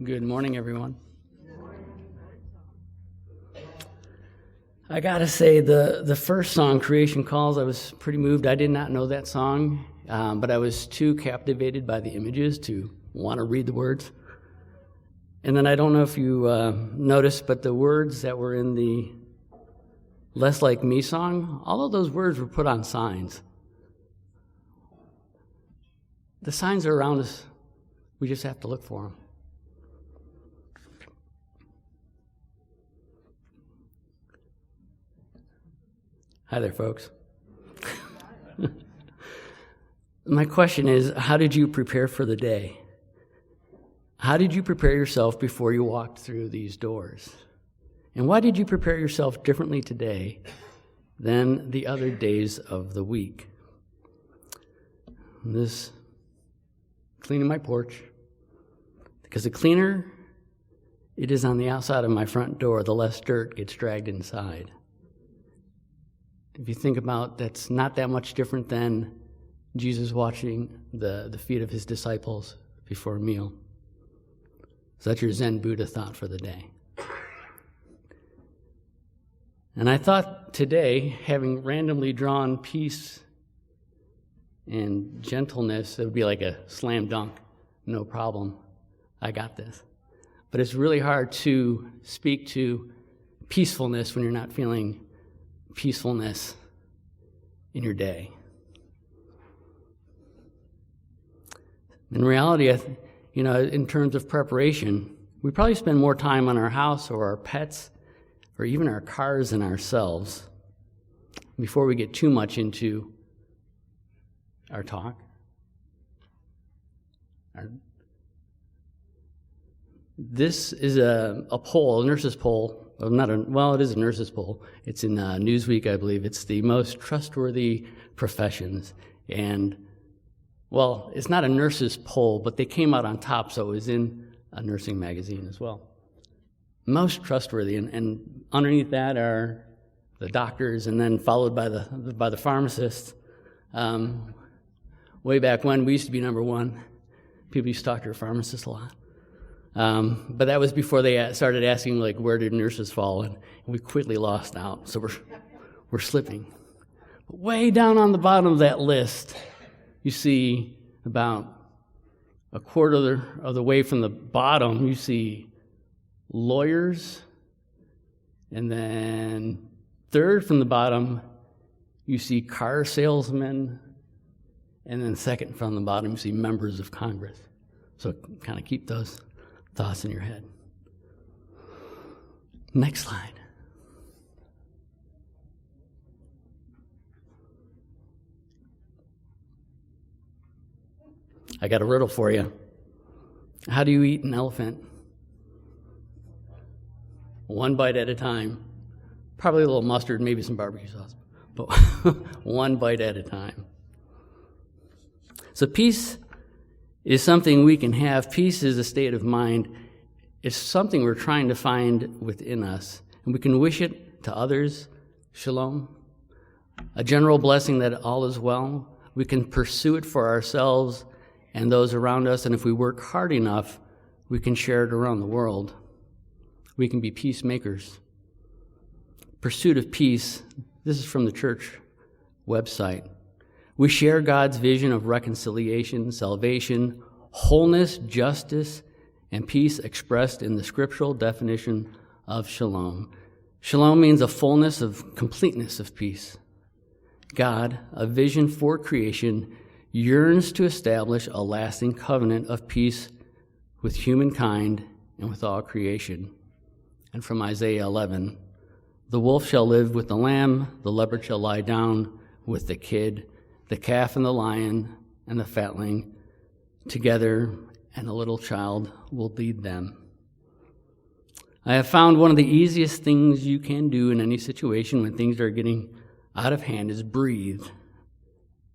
Good morning, everyone. I gotta say, the first song, Creation Calls, I was pretty moved. I did not know that song, but I was too captivated by the images to want to read the words. And then I don't know if you noticed, but the words that were in the Less Like Me song, all of those words were put on signs. The signs are around us. We just have to look for them. Hi there, folks. My question is, how did you prepare for the day? How did you prepare yourself before you walked through these doors? And why did you prepare yourself differently today than the other days of the week? This cleaning my porch, because the cleaner it is on the outside of my front door, the less dirt gets dragged inside. If you think about, that's not that much different than Jesus washing the feet of his disciples before a meal. So that's your Zen Buddha thought for the day. And I thought today, having randomly drawn peace and gentleness, it would be like a slam dunk, no problem, I got this. But it's really hard to speak to peacefulness when you're not feeling peacefulness in your day. In reality, in terms of preparation, we probably spend more time on our house or our pets or even our cars than ourselves before we get too much into our talk. This is a poll, a nurse's poll. It is a nurse's poll. It's in Newsweek, I believe. It's the most trustworthy professions. And, it's not a nurse's poll, but they came out on top, so it was in a nursing magazine as well. Most trustworthy, and underneath that are the doctors, and then followed by the pharmacists. Way back when, we used to be number one. People used to talk to their pharmacists a lot. But that was before they started asking, where did nurses fall? And we quickly lost out, so we're slipping. But way down on the bottom of that list, you see about a quarter of the way from the bottom, you see lawyers, and then third from the bottom, you see car salesmen, and then second from the bottom, you see members of Congress. So kind of keep those thoughts in your head. Next slide. I got a riddle for you. How do you eat an elephant? One bite at a time. Probably a little mustard, maybe some barbecue sauce, but one bite at a time. So peace is something we can have. Peace is a state of mind. It's something we're trying to find within us, and we can wish it to others. Shalom. A general blessing that all is well. We can pursue it for ourselves and those around us, and if we work hard enough, we can share it around the world. We can be peacemakers. Pursuit of peace. This is from the church website. We share God's vision of reconciliation, salvation, wholeness, justice, and peace expressed in the scriptural definition of shalom. Shalom means a fullness of completeness of peace. God, a vision for creation, yearns to establish a lasting covenant of peace with humankind and with all creation. And from Isaiah 11, the wolf shall live with the lamb, the leopard shall lie down with the kid, the calf and the lion and the fatling together, and a little child will lead them. I have found one of the easiest things you can do in any situation when things are getting out of hand is breathe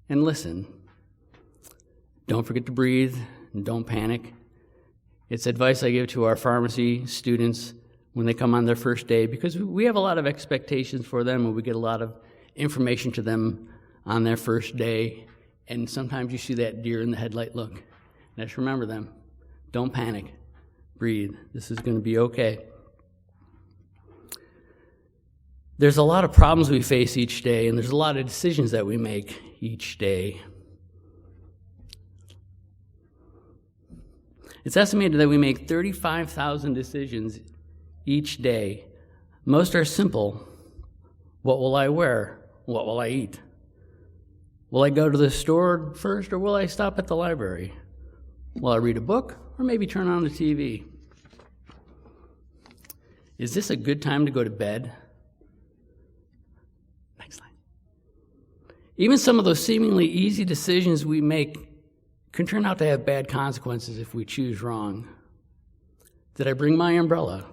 and listen. Don't forget to breathe and don't panic. It's advice I give to our pharmacy students when they come on their first day, because we have a lot of expectations for them and we get a lot of information to them on their first day, and sometimes you see that deer in the headlight look. Just remember them. Don't panic. breathe. This is going to be okay. There's a lot of problems we face each day, and there's a lot of decisions that we make each day. It's estimated that we make 35,000 decisions each day. Most are simple. What will I wear? What will I eat? Will I go to the store first, or will I stop at the library? Will I read a book, or maybe turn on the TV? Is this a good time to go to bed? Next slide. Even some of those seemingly easy decisions we make can turn out to have bad consequences if we choose wrong. Did I bring my umbrella?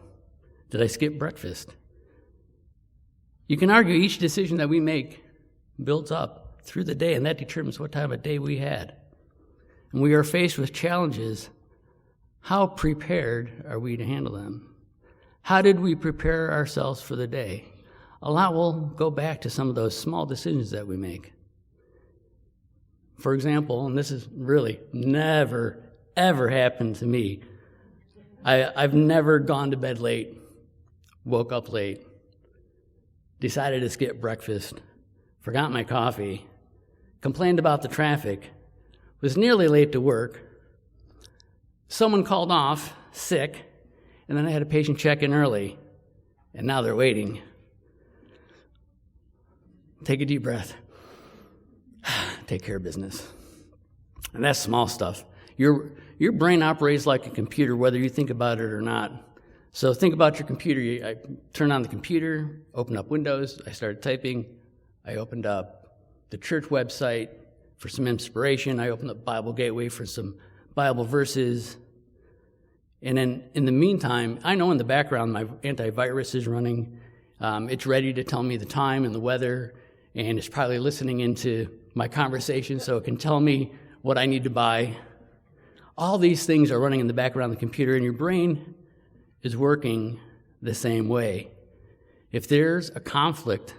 Did I skip breakfast? You can argue each decision that we make builds up through the day, and that determines what type of day we had. And we are faced with challenges. How prepared are we to handle them? How did we prepare ourselves for the day? A lot will go back to some of those small decisions that we make. For example, and this has really never, ever happened to me, I've never gone to bed late, woke up late, decided to skip breakfast, forgot my coffee, complained about the traffic, was nearly late to work, someone called off sick, and then I had a patient check in early, and now they're waiting. Take a deep breath. Take care of business. And that's small stuff. Your brain operates like a computer, whether you think about it or not. So think about your computer. I turned on the computer, opened up Windows, I started typing. I opened up the church website for some inspiration. I opened up Bible Gateway for some Bible verses. And then in the meantime, I know in the background my antivirus is running. It's ready to tell me the time and the weather, and it's probably listening into my conversation so it can tell me what I need to buy. All these things are running in the background of the computer, and your brain is working the same way. If there's a conflict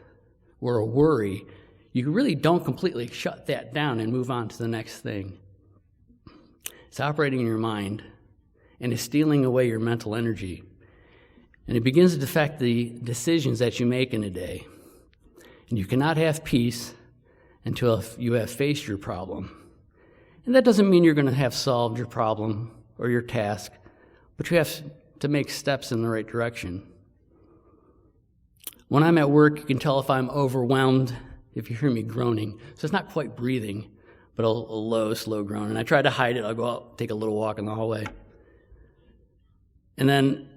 or a worry, you really don't completely shut that down and move on to the next thing. It's operating in your mind, and it's stealing away your mental energy. And it begins to affect the decisions that you make in a day. And you cannot have peace until you have faced your problem. And that doesn't mean you're going to have solved your problem or your task, but you have to make steps in the right direction. When I'm at work, you can tell if I'm overwhelmed if you hear me groaning. So it's not quite breathing, but a low, slow groan. And I try to hide it. I'll go out, take a little walk in the hallway. And then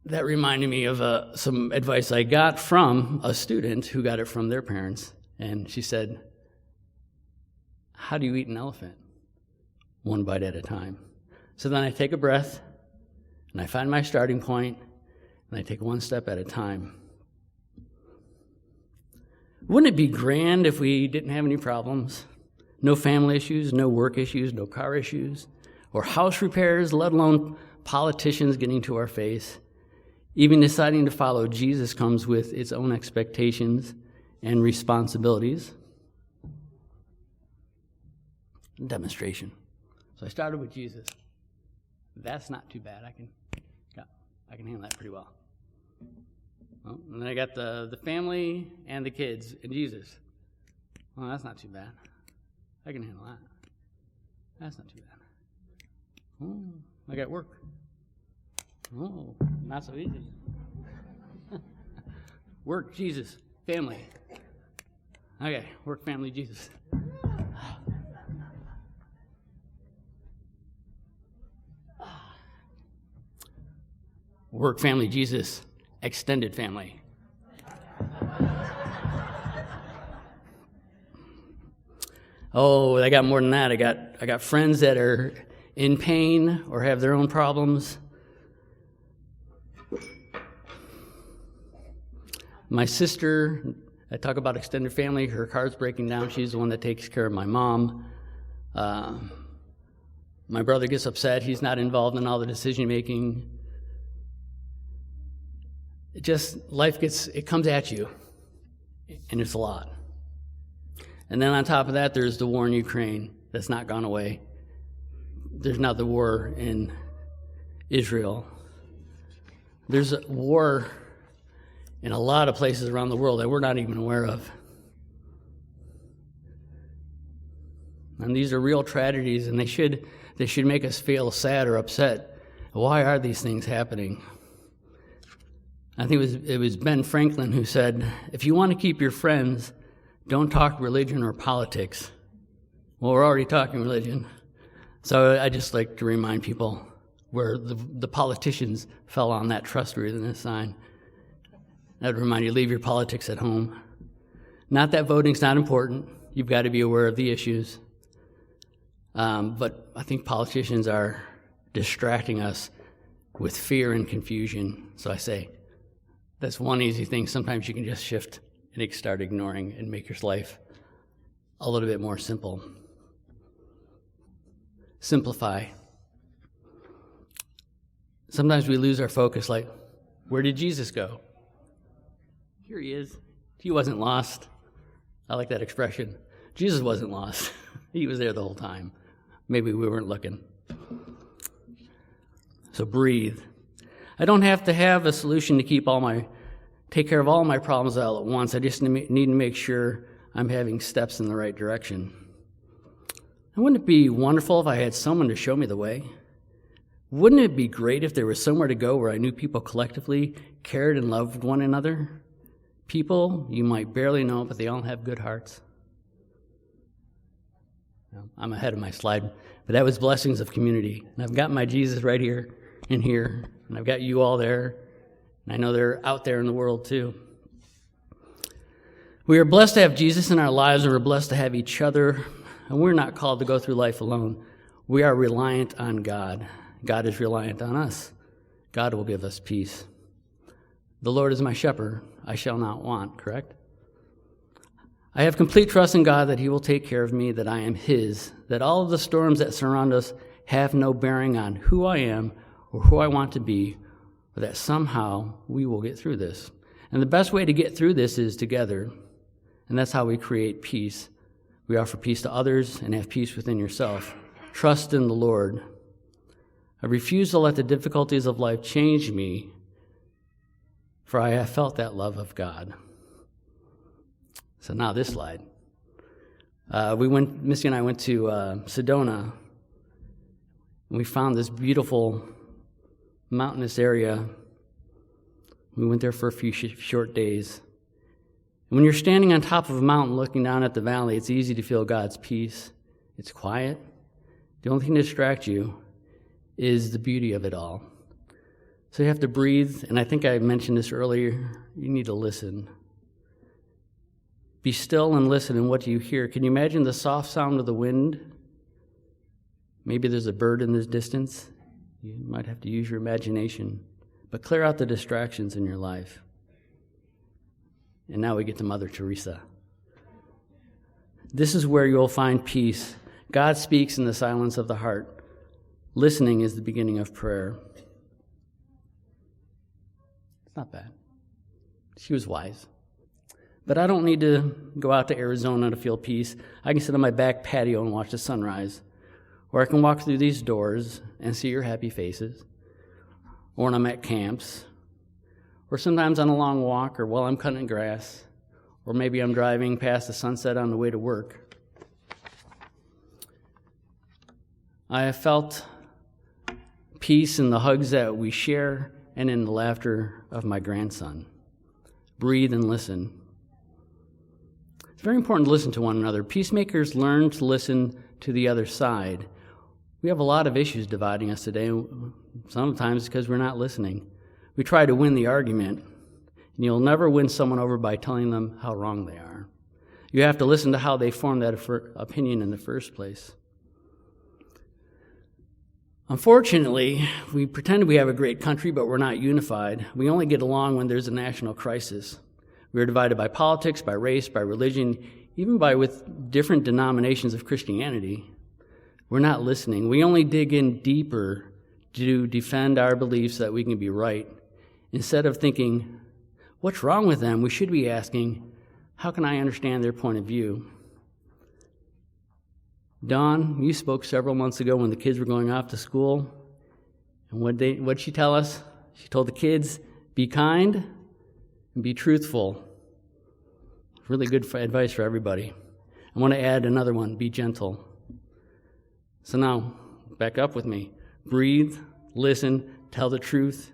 that reminded me of some advice I got from a student who got it from their parents. And she said, "How do you eat an elephant?" One bite at a time. So then I take a breath, and I find my starting point, and I take one step at a time. Wouldn't it be grand if we didn't have any problems? No family issues, no work issues, no car issues, or house repairs, let alone politicians getting to our face. Even deciding to follow Jesus comes with its own expectations and responsibilities. Demonstration. So I started with Jesus. That's not too bad. I can handle that pretty well. And then I got the family and the kids and Jesus. Well, that's not too bad. I can handle that. That's not too bad. Oh, I got work. Oh, not so easy. Work, Jesus, family. Okay, work, family, Jesus. Work, family, Jesus, extended family. Oh, I got more than that. I got friends that are in pain or have their own problems. My sister, I talk about extended family, her car's breaking down. She's the one that takes care of my mom. My brother gets upset. He's not involved in all the decision making. Life comes at you, and it's a lot. And then on top of that, there's the war in Ukraine that's not gone away. There's now the war in Israel. There's a war in a lot of places around the world that we're not even aware of. And these are real tragedies, and they should make us feel sad or upset. Why are these things happening? I think it was Ben Franklin who said, if you want to keep your friends, don't talk religion or politics. Well, we're already talking religion. So I just like to remind people where the politicians fell on that trustworthiness sign. That would remind you, leave your politics at home. Not that voting's not important. You've got to be aware of the issues. But I think politicians are distracting us with fear and confusion. So I say, that's one easy thing. Sometimes you can just shift and start ignoring and make your life a little bit more simple. Simplify. Sometimes we lose our focus, like, where did Jesus go? Here he is. He wasn't lost. I like that expression. Jesus wasn't lost. He was there the whole time. Maybe we weren't looking. So breathe. I don't have to have a solution to take care of all my problems all at once. I just need to make sure I'm having steps in the right direction. And wouldn't it be wonderful if I had someone to show me the way? Wouldn't it be great if there was somewhere to go where I knew people collectively cared and loved one another? People you might barely know, but they all have good hearts. I'm ahead of my slide, but that was blessings of community. And I've got my Jesus right here and here, and I've got you all there, and I know they're out there in the world too. We are blessed to have Jesus in our lives, and we're blessed to have each other, and we're not called to go through life alone. We are reliant on God. God is reliant on us. God will give us peace. The Lord is my shepherd, I shall not want, correct? I have complete trust in God that he will take care of me, that I am his, that all of the storms that surround us have no bearing on who I am or who I want to be, or that somehow we will get through this. And the best way to get through this is together, and that's how we create peace. We offer peace to others and have peace within yourself. Trust in the Lord. I refuse to let the difficulties of life change me, for I have felt that love of God. So now this slide. Missy and I went to Sedona, and we found this beautiful mountainous area. We went there for a few short days. And when you're standing on top of a mountain looking down at the valley, it's easy to feel God's peace. It's quiet. The only thing to distract you is the beauty of it all. So you have to breathe, and I think I mentioned this earlier, you need to listen. Be still and listen, and what do you hear? Can you imagine the soft sound of the wind? Maybe there's a bird in the distance. You might have to use your imagination, but clear out the distractions in your life. And now we get to Mother Teresa. This is where you'll find peace. God speaks in the silence of the heart. Listening is the beginning of prayer. It's not bad. She was wise. But I don't need to go out to Arizona to feel peace. I can sit on my back patio and watch the sunrise. Or I can walk through these doors and see your happy faces. Or when I'm at camps. Or sometimes on a long walk, or while I'm cutting grass. Or maybe I'm driving past the sunset on the way to work. I have felt peace in the hugs that we share and in the laughter of my grandson. Breathe and listen. It's very important to listen to one another. Peacemakers learn to listen to the other side. We have a lot of issues dividing us today, sometimes because we're not listening. We try to win the argument, and you'll never win someone over by telling them how wrong they are. You have to listen to how they formed that opinion in the first place. Unfortunately, we pretend we have a great country, but we're not unified. We only get along when there's a national crisis. We are divided by politics, by race, by religion, even with different denominations of Christianity. We're not listening. We only dig in deeper to defend our beliefs so that we can be right. Instead of thinking, what's wrong with them? We should be asking, how can I understand their point of view? Dawn, you spoke several months ago when the kids were going off to school, And what'd she tell us? She told the kids, be kind and be truthful. Really good advice for everybody. I want to add another one, be gentle. So now, back up with me. Breathe, listen, tell the truth,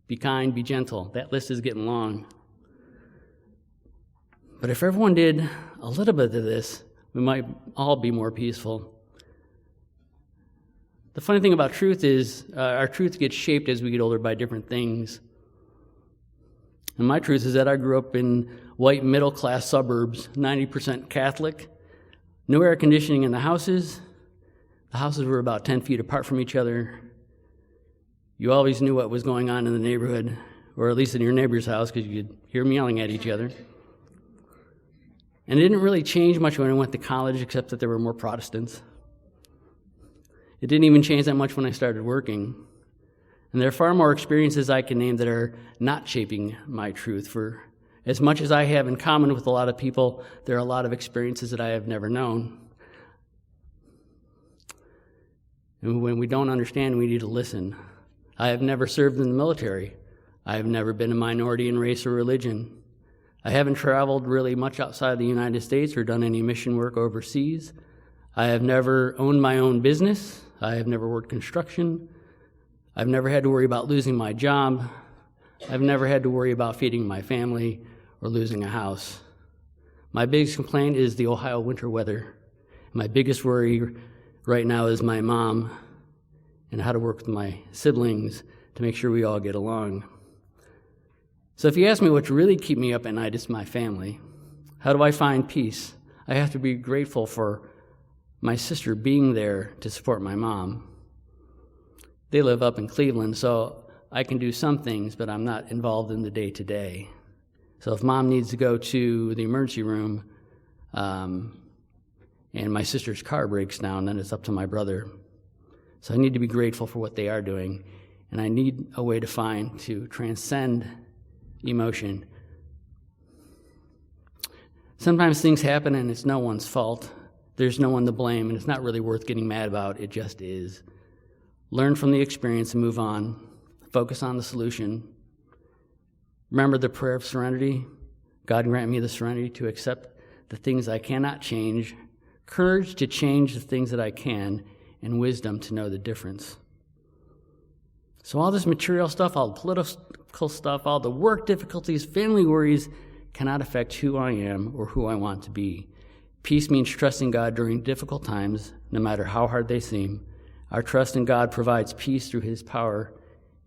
be kind, be gentle. That list is getting long. But if everyone did a little bit of this, we might all be more peaceful. The funny thing about truth is our truth gets shaped as we get older by different things. And my truth is that I grew up in white middle-class suburbs, 90% Catholic, no air conditioning in the houses. The houses were about 10 feet apart from each other. You always knew what was going on in the neighborhood, or at least in your neighbor's house, because you could hear them yelling at each other. And it didn't really change much when I went to college, except that there were more Protestants. It didn't even change that much when I started working. And there are far more experiences I can name that are not shaping my truth. For as much as I have in common with a lot of people, there are a lot of experiences that I have never known. And when we don't understand, we need to listen. I have never served in the military. I have never been a minority in race or religion. I haven't traveled really much outside the United States or done any mission work overseas. I have never owned my own business. I have never worked construction. I've never had to worry about losing my job. I've never had to worry about feeding my family or losing a house. My biggest complaint is the Ohio winter weather. My biggest worry right now is my mom and how to work with my siblings to make sure we all get along. So if you ask me what's really keep me up at night, it's my family. How do I find peace? I have to be grateful for my sister being there to support my mom. They live up in Cleveland, so I can do some things, but I'm not involved in the day-to-day. So if mom needs to go to the emergency room and my sister's car breaks down, then it's up to my brother. So I need to be grateful for what they are doing, and I need a way to find to transcend emotion. Sometimes things happen and it's no one's fault. There's no one to blame, and it's not really worth getting mad about. It just is. Learn from the experience and move on. Focus on the solution. Remember the prayer of serenity. God grant me the serenity to accept the things I cannot change, courage to change the things that I can, and wisdom to know the difference. So all this material stuff, all the political stuff, all the work difficulties, family worries cannot affect who I am or who I want to be. Peace means trusting God during difficult times, no matter how hard they seem. Our trust in God provides peace through His power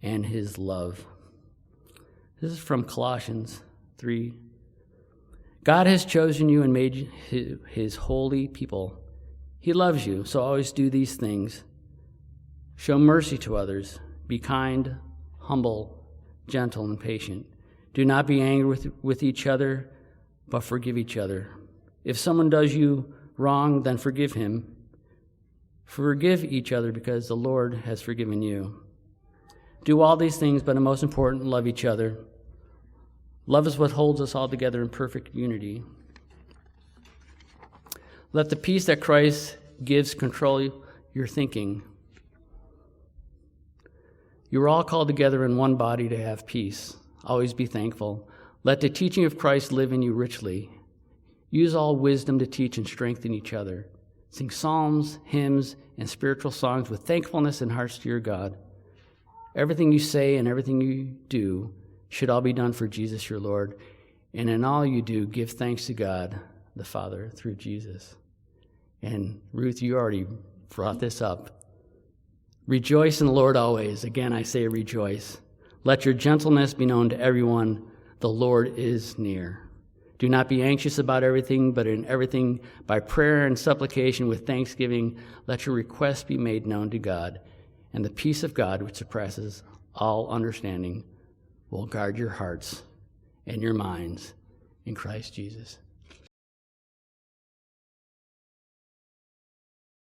and His love. This is from Colossians 3. God has chosen you and made you His holy people. He loves you, so always do these things. Show mercy to others. Be kind, humble, gentle, and patient. Do not be angry with each other, but forgive each other. If someone does you wrong, then forgive him. Forgive each other because the Lord has forgiven you. Do all these things, but the most important, love each other. Love is what holds us all together in perfect unity. Let the peace that Christ gives control your thinking. You are all called together in one body to have peace. Always be thankful. Let the teaching of Christ live in you richly. Use all wisdom to teach and strengthen each other. Sing psalms, hymns, and spiritual songs with thankfulness and hearts to your God. Everything you say and everything you do should all be done for Jesus your Lord. And in all you do, give thanks to God the Father through Jesus. And Ruth, you already brought this up. Rejoice in the Lord always. Again, I say rejoice. Let your gentleness be known to everyone. The Lord is near. Do not be anxious about everything, but in everything, by prayer and supplication with thanksgiving, let your requests be made known to God. And the peace of God, which surpasses all understanding, will guard your hearts and your minds in Christ Jesus.